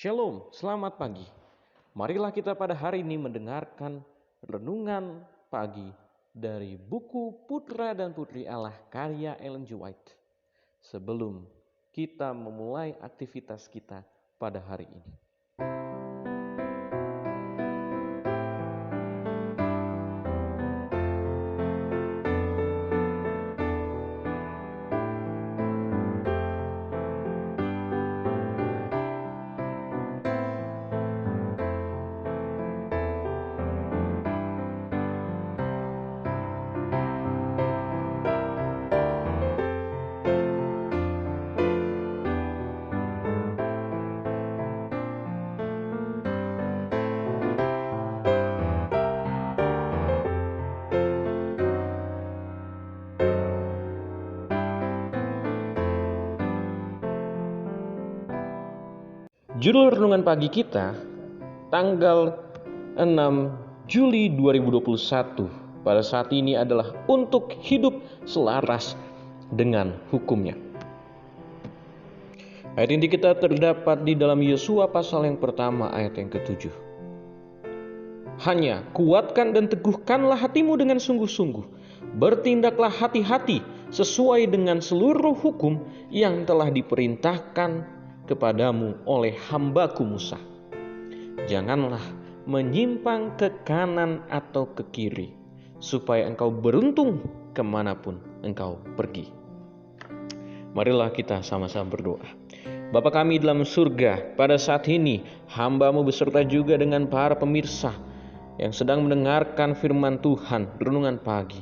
Shalom, selamat pagi. Marilah kita pada hari ini mendengarkan renungan pagi dari buku Putra dan Putri Allah karya Ellen G. White. Sebelum kita memulai aktivitas kita pada hari ini. Judul renungan pagi kita tanggal 6 Juli 2021 pada saat ini adalah untuk hidup selaras dengan hukumnya. Ayat ini kita terdapat di dalam Yosua pasal yang pertama ayat yang ke-7. Hanya kuatkan dan teguhkanlah hatimu dengan sungguh-sungguh. Bertindaklah hati-hati sesuai dengan seluruh hukum yang telah diperintahkan kepadamu oleh hambaku Musa. Janganlah menyimpang ke kanan atau ke kiri, supaya engkau beruntung kemanapun engkau pergi. Marilah kita sama-sama berdoa. Bapa kami dalam surga, pada saat ini hamba-Mu beserta juga dengan para pemirsa yang sedang mendengarkan firman Tuhan renungan pagi.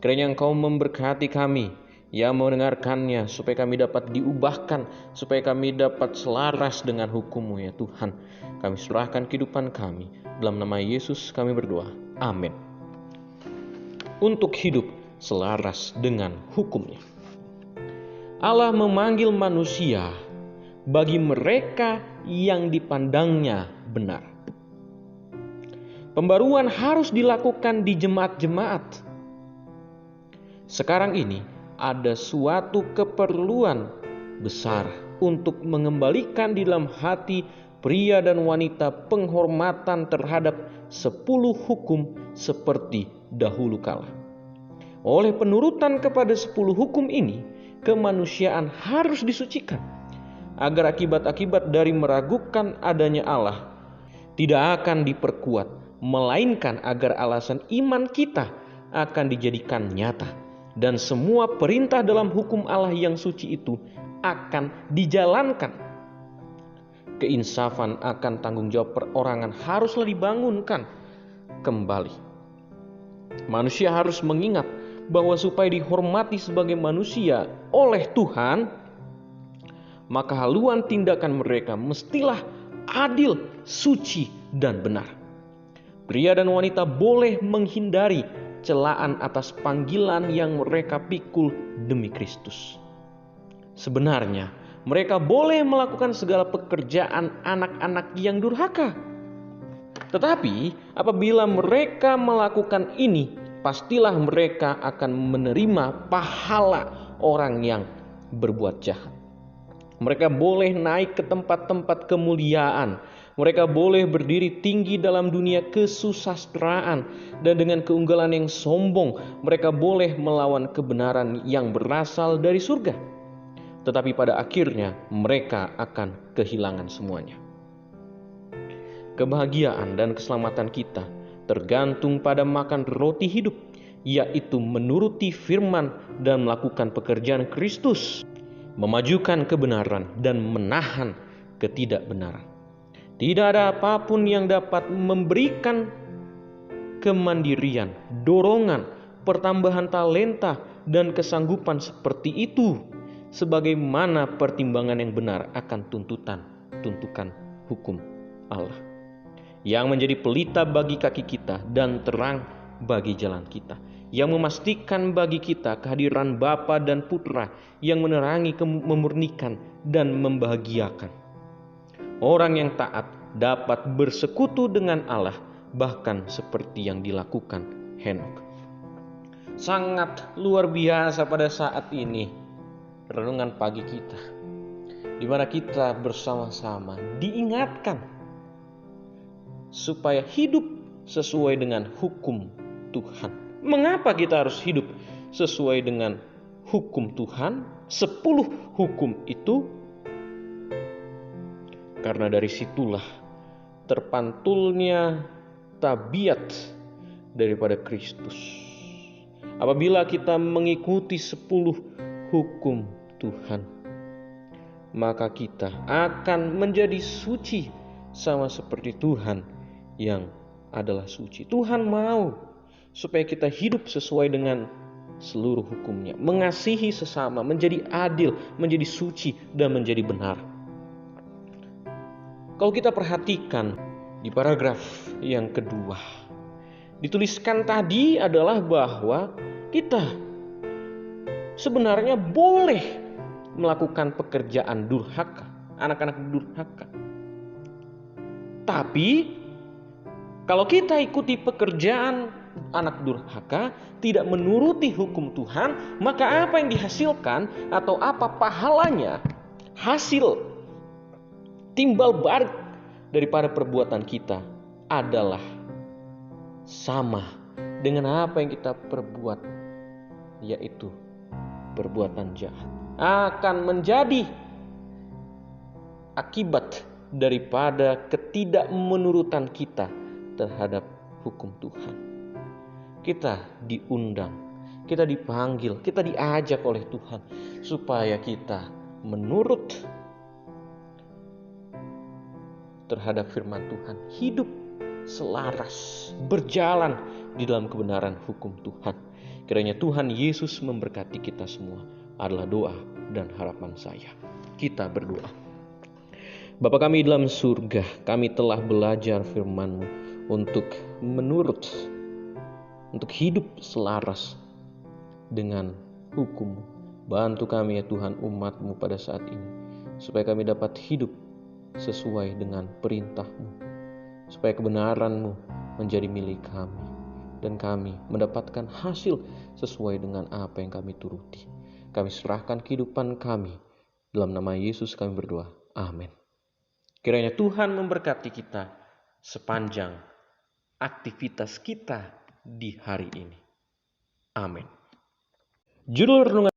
Kiranya Engkau memberkati kami yang mendengarkannya, supaya kami dapat diubahkan, supaya kami dapat selaras dengan hukum-Mu ya Tuhan. Kami serahkan kehidupan kami, dalam nama Yesus kami berdoa, amin. Untuk hidup selaras dengan hukum-Nya. Allah memanggil manusia bagi mereka yang dipandangnya benar. Pembaruan harus dilakukan di jemaat-jemaat. Sekarang ini ada suatu keperluan besar untuk mengembalikan di dalam hati pria dan wanita penghormatan terhadap 10 hukum seperti dahulu kala. Oleh penurutan kepada 10 hukum ini, kemanusiaan harus disucikan, agar akibat-akibat dari meragukan adanya Allah tidak akan diperkuat, melainkan agar alasan iman kita akan dijadikan nyata. Dan semua perintah dalam hukum Allah yang suci itu akan dijalankan. Keinsafan akan tanggung jawab perorangan haruslah dibangunkan kembali. Manusia harus mengingat bahwa supaya dihormati sebagai manusia oleh Tuhan, maka haluan tindakan mereka mestilah adil, suci, dan benar. Pria dan wanita boleh menghindari celaan atas panggilan yang mereka pikul demi Kristus. Sebenarnya mereka boleh melakukan segala pekerjaan anak-anak yang durhaka. Tetapi apabila mereka melakukan ini, pastilah mereka akan menerima pahala orang yang berbuat jahat. Mereka boleh naik ke tempat-tempat kemuliaan. Mereka boleh berdiri tinggi dalam dunia kesusastraan, dan dengan keunggulan yang sombong mereka boleh melawan kebenaran yang berasal dari surga. Tetapi pada akhirnya mereka akan kehilangan semuanya. Kebahagiaan dan keselamatan kita tergantung pada makan roti hidup, yaitu menuruti firman dan melakukan pekerjaan Kristus, memajukan kebenaran dan menahan ketidakbenaran. Tidak ada apapun yang dapat memberikan kemandirian, dorongan, pertambahan talenta, dan kesanggupan seperti itu, sebagaimana pertimbangan yang benar akan tuntutan hukum Allah, yang menjadi pelita bagi kaki kita dan terang bagi jalan kita, yang memastikan bagi kita kehadiran Bapa dan Putra yang menerangi, memurnikan, dan membahagiakan. Orang yang taat dapat bersekutu dengan Allah, bahkan seperti yang dilakukan Henokh. Sangat luar biasa pada saat ini renungan pagi kita. di mana kita bersama-sama diingatkan supaya hidup sesuai dengan hukum Tuhan. Mengapa kita harus hidup sesuai dengan hukum Tuhan? 10 hukum itu, karena dari situlah terpantulnya tabiat daripada Kristus. Apabila kita mengikuti 10 hukum Tuhan, maka kita akan menjadi suci sama seperti Tuhan yang adalah suci. Tuhan mau supaya kita hidup sesuai dengan seluruh hukumnya, mengasihi sesama, menjadi adil, menjadi suci, dan menjadi benar. Kalau kita perhatikan di paragraf yang kedua, dituliskan tadi adalah bahwa kita sebenarnya boleh melakukan pekerjaan durhaka, anak-anak durhaka. Tapi kalau kita ikuti pekerjaan anak durhaka, tidak menuruti hukum Tuhan, maka apa yang dihasilkan atau apa pahalanya, hasil timbal balik daripada perbuatan kita adalah sama dengan apa yang kita perbuat, yaitu perbuatan jahat. Akan menjadi akibat daripada ketidakmenurutan kita terhadap hukum Tuhan. Kita diundang, kita dipanggil, kita diajak oleh Tuhan supaya kita menurut terhadap firman Tuhan, hidup selaras, berjalan di dalam kebenaran hukum Tuhan. Kiranya Tuhan Yesus memberkati kita semua, adalah doa dan harapan saya. Kita berdoa. Bapa kami dalam surga, kami telah belajar firman-Mu untuk menurut, untuk hidup selaras dengan hukum-Mu. Bantu kami ya Tuhan, umat-Mu pada saat ini, supaya kami dapat hidup sesuai dengan perintah-Mu, supaya kebenaran-Mu menjadi milik kami, dan kami mendapatkan hasil sesuai dengan apa yang kami turuti. Kami serahkan kehidupan kami, dalam nama Yesus kami berdoa, amin. Kiranya Tuhan memberkati kita sepanjang aktivitas kita di hari ini. Amin. Judul renungan